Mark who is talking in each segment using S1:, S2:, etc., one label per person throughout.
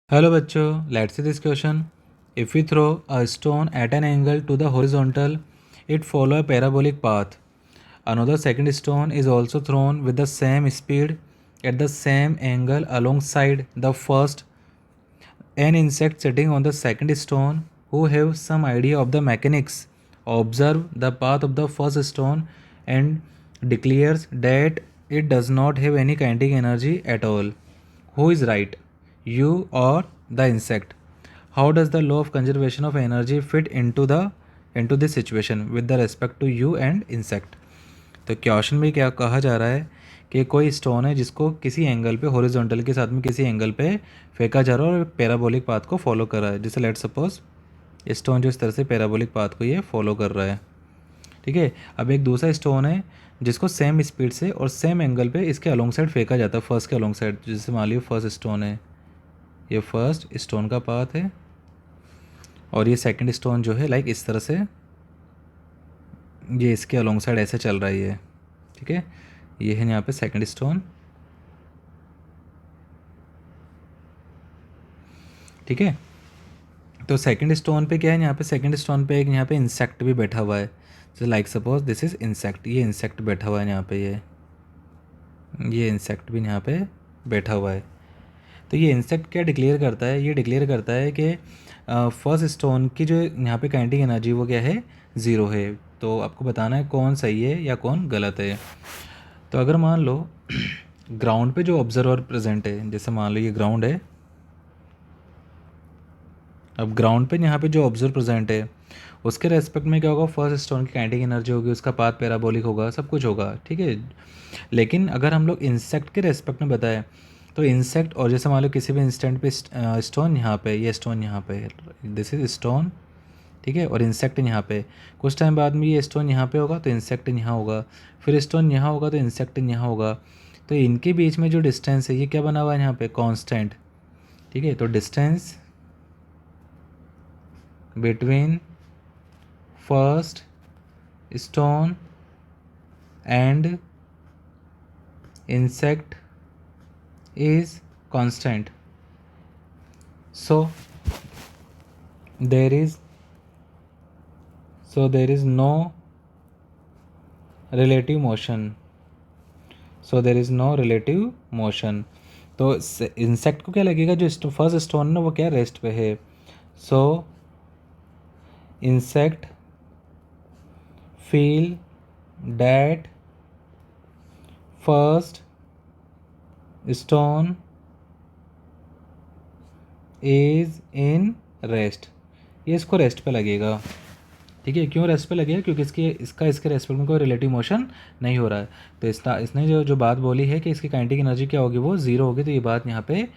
S1: Hello बच्चों, let's see this question. If we throw a stone at an angle to the horizontal, it follow a parabolic path. Another second stone is also thrown with the same speed at the same angle alongside the first. An insect sitting on the second stone who have some idea of the mechanics observe the path of the first stone and declares that it does not have any kinetic energy at all. Who is right? You or the insect? How does the law of conservation of energy fit into this situation with the respect to you and insect? तो question में क्या कहा जा रहा है कि कोई stone है जिसको किसी एंगल पे हॉरिजॉन्टल के साथ में किसी एंगल पे फेंका जा रहा है और पैराबोलिक पाथ को फॉलो कर रहा है। जैसे लेट सपोज स्टोन जो इस तरह से पैराबोलिक पाथ को ये फॉलो कर रहा है, ठीक है। अब एक दूसरा स्टोन है जिसको सेम स्पीड से और सेम एंगल पे इसके अलोंग साइड फेंका जाता है, फर्स्ट के अलोंग साइड। जैसे मान लीजिए फर्स्ट स्टोन है, ये फर्स्ट स्टोन का पाथ है और ये सेकंड स्टोन जो है लाइक इस तरह से ये इसके अलोंग साइड ऐसे चल रहा है ये, ठीक है। ये है यहाँ पे सेकंड स्टोन, ठीक है। तो सेकंड स्टोन पे क्या है, यहाँ पे सेकंड स्टोन पे एक यहाँ पे इंसेक्ट भी बैठा हुआ है। जैसे like suppose this is insect, ये इंसेक्ट बैठा हुआ है यहाँ पे, ये इंसेक्ट भी यहाँ पे बैठा हुआ है। तो ये इंसेक्ट क्या डिक्लेयर करता है, ये डिक्लेयर करता है कि फर्स्ट स्टोन की जो यहाँ पे काइनेटिक एनर्जी वो क्या है, ज़ीरो है। तो आपको बताना है कौन सही है या कौन गलत है। तो अगर मान लो ग्राउंड पे जो ऑब्जर्वर प्रेजेंट है, जैसे मान लो ये ग्राउंड है, अब ग्राउंड पे यहाँ पे जो ऑब्जर्वर प्रेजेंट है उसके रेस्पेक्ट में क्या होगा, फर्स्ट स्टोन की काइनेटिक एनर्जी होगी, उसका पाथ पैराबोलिक होगा, सब कुछ होगा, ठीक है। लेकिन अगर हम लोग इंसेक्ट के रेस्पेक्ट में बताएं तो इंसेक्ट और जैसे मान लो किसी भी इंस्टेंट पे स्टोन यहाँ पे, ये स्टोन यहाँ पे, दिस इज स्टोन, ठीक है, और इंसेक्ट यहाँ पे, कुछ टाइम बाद में ये स्टोन यहाँ पे होगा तो इंसेक्ट यहाँ होगा, फिर स्टोन यहाँ होगा तो इंसेक्ट यहाँ होगा। तो इनके बीच में जो डिस्टेंस है ये क्या बना हुआ है यहाँ पे, कांस्टेंट, ठीक है। तो distance between first stone and insect is constant, so there is no relative motion, तो इंसेक्ट को क्या लगेगा, जो फर्स्ट स्टोन ना वो क्या रेस्ट पे है, so insect feel that first stone is in rest, ये इसको रेस्ट पे लगेगा, ठीक है। क्यों रेस्ट पे लगेगा, क्योंकि इसके रेस्पेक्ट में कोई रिलेटिव मोशन नहीं हो रहा है। तो इसने जो बात बोली है कि इसकी काइनेटिक एनर्जी क्या होगी, वो ज़ीरो होगी, तो ये बात यहाँ पे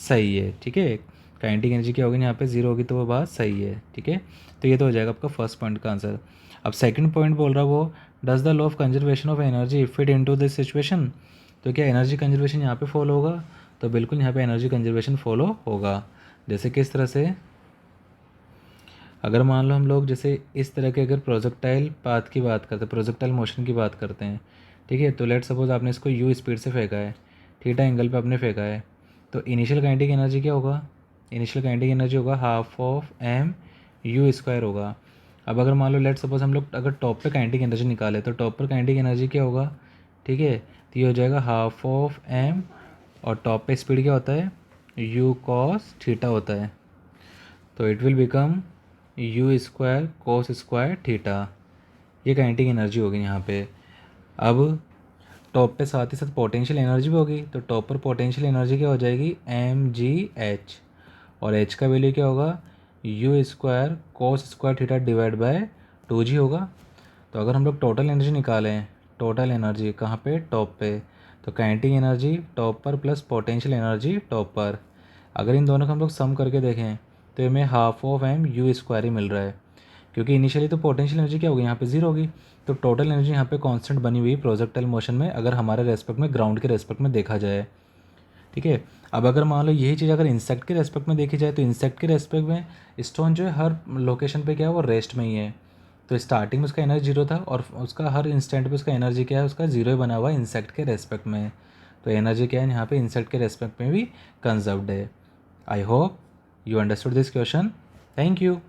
S1: सही है, ठीक है। काइनेटिक एनर्जी क्या होगी यहाँ पे, ज़ीरो होगी, तो वो बात सही है, ठीक है। तो ये तो हो जाएगा आपका फर्स्ट पॉइंट का आंसर। अब सेकंड पॉइंट बोल रहा वो, does the law of conservation of energy fit into this situation. तो क्या एनर्जी कंजर्वेशन यहाँ पे फॉलो होगा, तो बिल्कुल यहाँ पे एनर्जी कंजर्वेशन फॉलो होगा। जैसे किस तरह से, अगर मान लो हम लोग जैसे इस तरह के अगर प्रोजेक्टाइल पाथ की बात करते हैं, प्रोजेक्टाइल मोशन की बात करते हैं, ठीक है। तो लेट सपोज आपने इसको यू स्पीड से फेंका है, थीटा एंगल पे आपने फेंका है, तो इनिशियल काइनेटिक एनर्जी क्या होगा, इनिशियल काइनेटिक एनर्जी होगा half of M U square होगा। अब अगर मान लो लेट सपोज हम लोग अगर टॉप पे काइनेटिक एनर्जी निकाले तो टॉप पर काइनेटिक एनर्जी क्या होगा, ठीक है। तो ये हो जाएगा हाफ ऑफ एम और टॉप पे स्पीड क्या होता है, यू कॉस थीटा होता है, तो it will become you square cos square theta, ये काइनेटिक एनर्जी होगी यहाँ पे। अब टॉप पे साथ ही साथ पोटेंशियल एनर्जी भी होगी, तो टॉप पर पोटेंशियल एनर्जी क्या हो जाएगी, एम जी एच, और एच का वैल्यू क्या होगा, you square cos square theta divide by 2g होगा। तो अगर हम लोग टोटल एनर्जी निकालें, टोटल एनर्जी कहाँ पे, टॉप पे, तो काइनेटिक एनर्जी टॉप पर प्लस पोटेंशियल एनर्जी टॉप पर, अगर इन दोनों को हम लोग सम करके देखें तो हमें half of M U square ही मिल रहा है, क्योंकि इनिशियली तो पोटेंशियल एनर्जी क्या होगी यहाँ पे, ज़ीरो होगी। तो टोटल एनर्जी यहाँ पे कांस्टेंट बनी हुई प्रोजेक्टाइल मोशन में, अगर हमारे रेस्पेक्ट में ग्राउंड के रेस्पेक्ट में देखा जाए, ठीक है। अब अगर मान लो यही चीज़ अगर इंसेक्ट के रेस्पेक्ट में देखी जाए तो इंसेक्ट के रेस्पेक्ट में स्टोन जो है हर लोकेशन पे क्या है, वो रेस्ट में ही है। तो स्टार्टिंग में उसका एनर्जी जीरो था और उसका हर इंस्टेंट पे उसका एनर्जी क्या है, उसका जीरो ही बना हुआ है इंसेक्ट के रेस्पेक्ट में। तो एनर्जी क्या है यहाँ पे इंसेक्ट के रेस्पेक्ट में भी कंजर्व्ड है, I hope you understood this question. Thank you.